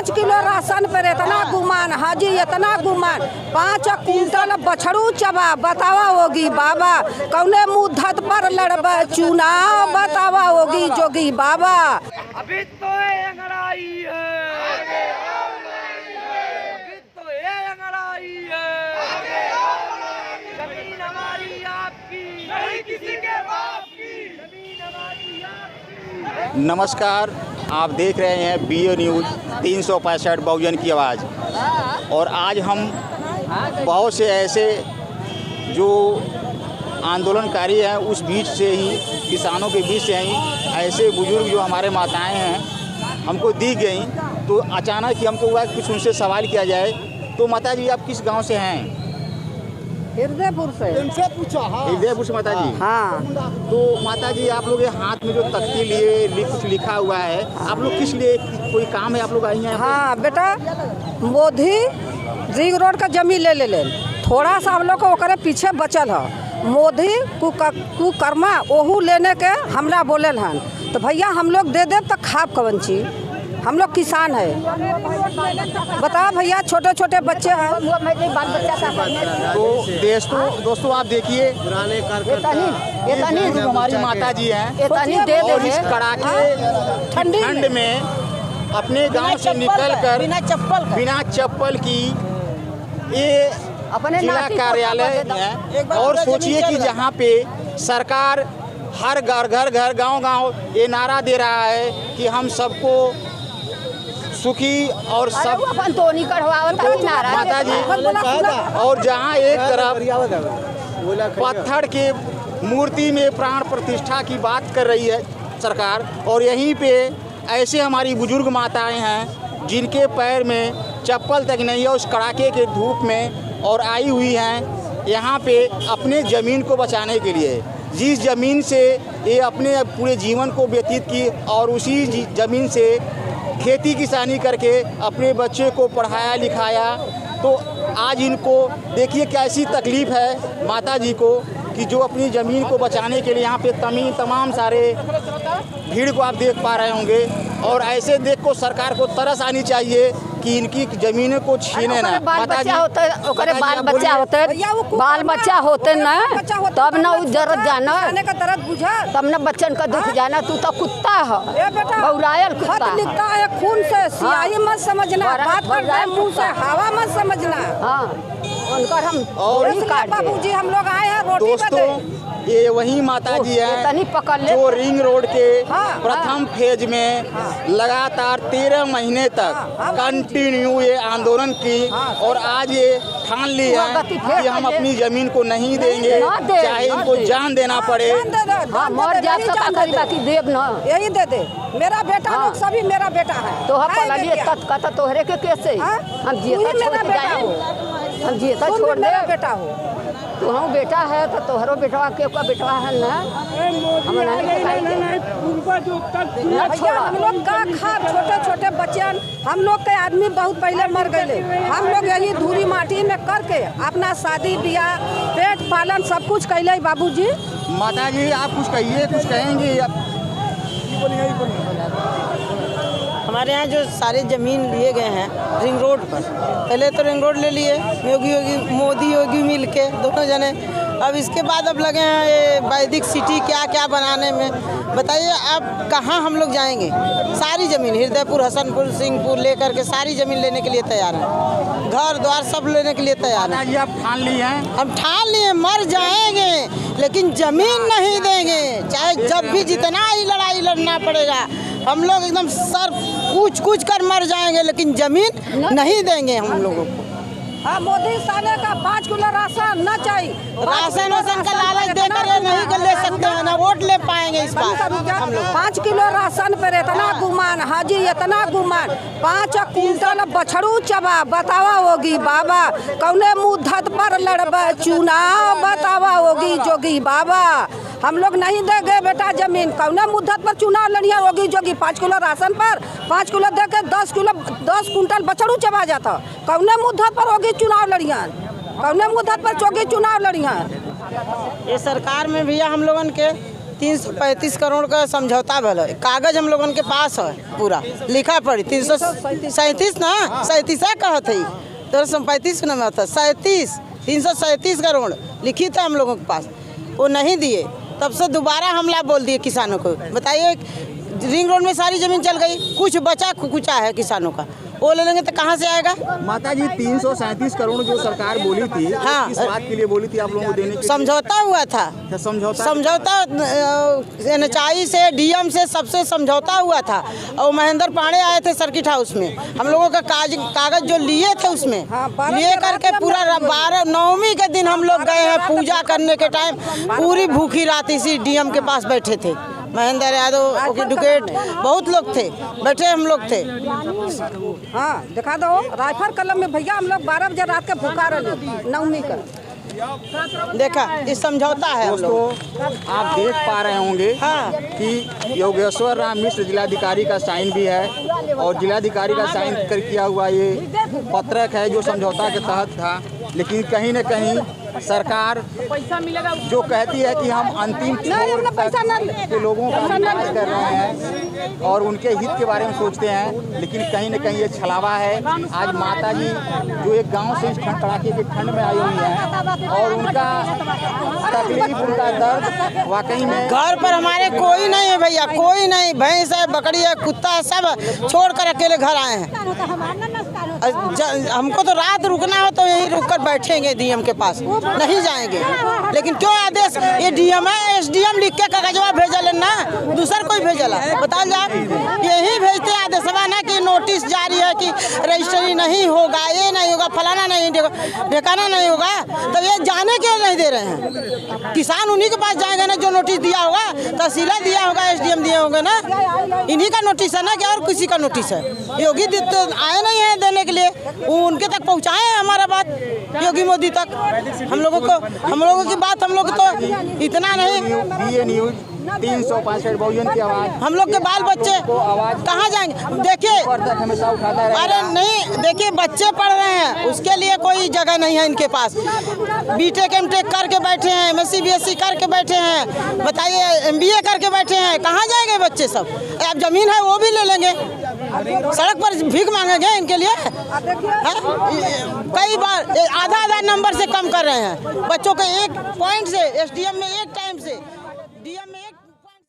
5 kilo ration पर इतना गुमान, हाजी इतना गुमान, 5 कुंटल बछड़ू चबा, बतावा होगी बाबा कौने मुँह धत पर लड़बा चुनाव, बतावा होगी जोगी बाबा। अभी तो ये अंगड़ाई है, अभी तो ये अंगड़ाई है, जमीन हमारी आपकी नहीं किसी के बाप की, जमीन हमारी आपकी। नमस्कार, आप देख रहे हैं बीओ न्यूज़ 365 बहुजन की आवाज़। और आज हम बहुत से ऐसे जो आंदोलनकारी हैं उस बीच से ही, किसानों के बीच से ही ऐसे बुजुर्ग जो हमारे माताएं हैं हमको दी गई, तो अचानक ही हमको हुआ कि कुछ उनसे सवाल किया जाए। तो माता जी आप किस गांव से हैं? हृदयपुर से। हृदयपुर से माता जी। हाँ। तो माता जी आप लोग ये हाथ में जो तख्ती लिए कुछ लिखा हुआ है, आप लोग किस लिए, कोई काम है आप लोग आई हैं? हाँ बेटा, मोदी रिंग रोड का जमीन ले थोड़ा सा हम लोग को ओकरे पीछे बचल है। मोदी कुकर्मा ओहू लेने के हमरा बोले हन, तो भैया हम लोग दे दे तो खाब कवन चीज, हम लोग किसान है। बताओ भैया, छोटे छोटे बच्चे हैं। तो दोस्तों आप देखिए, हमारी माता जी हैं और इस कड़ाके ठंड में अपने गांव से निकलकर बिना चप्पल की ये जिला कार्यालय है। और सोचिए कि जहाँ पे सरकार हर घर गांव ये नारा दे रहा है कि हम सबको सुखी और सब माता जी, और जहाँ एक तरफ पत्थर के मूर्ति में प्राण प्रतिष्ठा की बात कर रही है सरकार, और यहीं पे ऐसे हमारी बुजुर्ग माताएं हैं जिनके पैर में चप्पल तक नहीं है उस कड़ाके के धूप में, और आई हुई हैं यहाँ पे अपने ज़मीन को बचाने के लिए। जिस ज़मीन से ये अपने पूरे जीवन को व्यतीत की और उसी ज़मीन से खेती किसानी करके अपने बच्चे को पढ़ाया लिखाया, तो आज इनको देखिए कैसी तकलीफ़ है माता जी को कि जो अपनी ज़मीन को बचाने के लिए यहाँ पे तमाम सारे भीड़ को आप देख पा रहे होंगे। और ऐसे देख को सरकार को तरस आनी चाहिए कि इनकी ज़मीनों को छीने ना। बाल बच्चा होते ना, तब ना वो जरूरत जाना, तब ना बच्चन का दुख जाना। तू तो कुत्ता है, बौरायल कुत्ता लिखता है खून से, सियाही मत समझना, बात कर रहे मुंह से हवा मत समझना। हाँ, उनका हम और बाबूजी हम लोग आए हैं रोटी दोस्तों, ये वही माता जी हैं जो रिंग रोड के प्रथम फेज में लगातार 13 महीने तक कंटिन्यू ये आंदोलन की, और आज ये ठान ली है कि हम अपनी जमीन को नहीं देंगे, चाहे इनको जान देना पड़े। मर जाए तो देव ना, यही दे दे। मेरा बेटा लोग सभी मेरा बेटा है। तो हम तोहरे के कैसे हम जीता छोड़ दे बेटा हो। तू हम बेटा है तो तोहरो बेटवा के बेटवा है ना, हम लोग का खा छोटे छोटे बच्चे, हम लोग के आदमी बहुत पहले मर गए। हम लोग यही धूरी माटी में करके अपना शादी ब्याह पेट पालन सब कुछ कैले। बाबूजी माता जी आप कुछ कहिए, कुछ कहेंगे? हमारे यहाँ जो सारे ज़मीन लिए गए हैं रिंग रोड पर, पहले तो रिंग रोड ले लिए मोदी योगी मिल के दोनों जने, अब इसके बाद अब लगे हैं ये वैदिक सिटी क्या बनाने में। बताइए अब कहाँ हम लोग जाएंगे? सारी ज़मीन हृदयपुर, हसनपुर, सिंहपुर लेकर के सारी ज़मीन लेने के लिए तैयार हैं, घर द्वार सब लेने के लिए तैयार हैं। आप ठान लिए हैं? हम ठान लिए, मर जाएंगे लेकिन ज़मीन नहीं देंगे, चाहे जब भी जितना ही लड़ाई लड़ना पड़ेगा। हम लोग एकदम सर कूच कर मर जाएंगे लेकिन जमीन नहीं देंगे हम लोगों को। हाँ, मोदी साले का 5 किलो राशन न चाहिए। राशन का लालच देकर नहीं ले सकते हैं ना, वोट ले पाएंगे इस बार हम लोग। 5 किलो राशन पर इतना गुमान, हाजी इतना गुमान, 5 कुंटल बछड़ू चबा, बतावा होगी बाबा कौने मुँह धत पर लड़बा चुनाव, बतावा होगी जोगी बाबा। हम लोग नहीं देंगे बेटा जमीन, कौने मुद्दत पर चुनाव लड़िया होगी जोगी। 5 किलो राशन पर 5 किलो दे के 10 कुंटल बछड़ू चबा जाता, कौने मुद्दत पर होगी चुनाव लड़िया, कौने मुद्दत पर चौकी चुनाव लड़िया। ये सरकार में भैया हम लोगन के 335 करोड़ का समझौता भला कागज हम लोगन के पास है, पूरा लिखा पड़ी 337 ना 37 कहा थे तो 35 ना में था 337 करोड़ लिखी था हम लोगों के पास, वो नहीं दिए। तब से दोबारा हमला बोल दिए किसानों को। बताइए रिंग रोड में सारी जमीन चल गई, कुछ बचा कुचा है किसानों का, वो ले लेंगे तो कहाँ से आएगा। माता जी 337 करोड़ जो सरकार बोली थी, हाँ, किस बात के लिए बोली थी आप लोगों को देने के? समझौता हुआ था। समझौता NHI से डीएम से सबसे समझौता हुआ था और महेंद्र पांडे आए थे सर्किट हाउस में, हम लोगों का कागज जो लिए थे उसमें लिए करके पूरा 9वीं के दिन हम लोग गए हैं पूजा करने के टाइम, पूरी भूखी रात इसी डीएम के पास बैठे थे। महेंद्र यादव एडवोकेट बहुत लोग थे, बैठे हम लोग थे। हाँ दिखा दो राइफल कलम में भैया हम लोग 12 बजे रात के भूखा रहे 9वीं का। देखा इस समझौता है। दोस्तों आप देख पा रहे होंगे कि योगेश्वर राम मिश्र जिलाधिकारी का साइन भी है और जिलाधिकारी का साइन किया हुआ ये पत्रक है जो समझौता के तहत था। लेकिन कहीं न कहीं सरकार जो कहती है कि हम अंतिम छोर तक के लोगों का विकास कर रहे हैं और उनके हित के बारे में सोचते हैं, लेकिन कहीं न कहीं ये छलावा है। आज माता जी जो एक गांव से इस कड़ाके के ठंड में आई हुई हैं और उनका तकलीफ, उनका दर्द वाकई में। घर पर हमारे कोई नहीं है भैया, कोई नहीं, भैंस है, बकरी है, कुत्ता है, सब छोड़ कर अकेले घर आए हैं। हमको तो रात रुकना हो तो यहीं रुक कर बैठेंगे डीएम के पास, नहीं जाएंगे। लेकिन क्यों आदेश ये डीएम है, SDM लिख के कागजवा भेजल ना, दूसर कोई भेजला बता जाए, यही भेजते आदेश ना कि नोटिस जारी है कि रजिस्ट्री नहीं होगा, ये नहीं होगा, फलाना नहीं ठिकाना नहीं होगा, तो ये जाने के नहीं दे रहे हैं। किसान उन्हीं के पास जाएगा ना जो नोटिस दिया होगा, तहसीलदार दिया होगा, SDM दिए होंगे ना, इन्हीं का नोटिस है ना कि और किसी का नोटिस है। योगी तो आए नहीं है देने के लिए, वो उनके तक पहुँचाए हैं हमारा बात योगी मोदी तक। हम लोगों की बात हम लोग तो इतना नहीं। BA न्यूज़ 365 बहुजन की आवाज़। हम लोग के बाल बच्चे कहाँ जाएंगे? देखिए हमेशा उठाता रहेगा। अरे नहीं, देखिए बच्चे पढ़ रहे हैं, उसके लिए कोई जगह नहीं है इनके पास। BTech MTech करके बैठे हैं, MSc BSc करके बैठे हैं, बताइए MBA करके बैठे हैं, कहाँ जाएंगे बच्चे सब? अब जमीन है वो भी ले लेंगे, सड़क पर भीख मांगेंगे इनके लिए। कई बार आधा नंबर से कम कर रहे हैं बच्चों के, 1 पॉइंट से SDM में 1 टाइम से DM में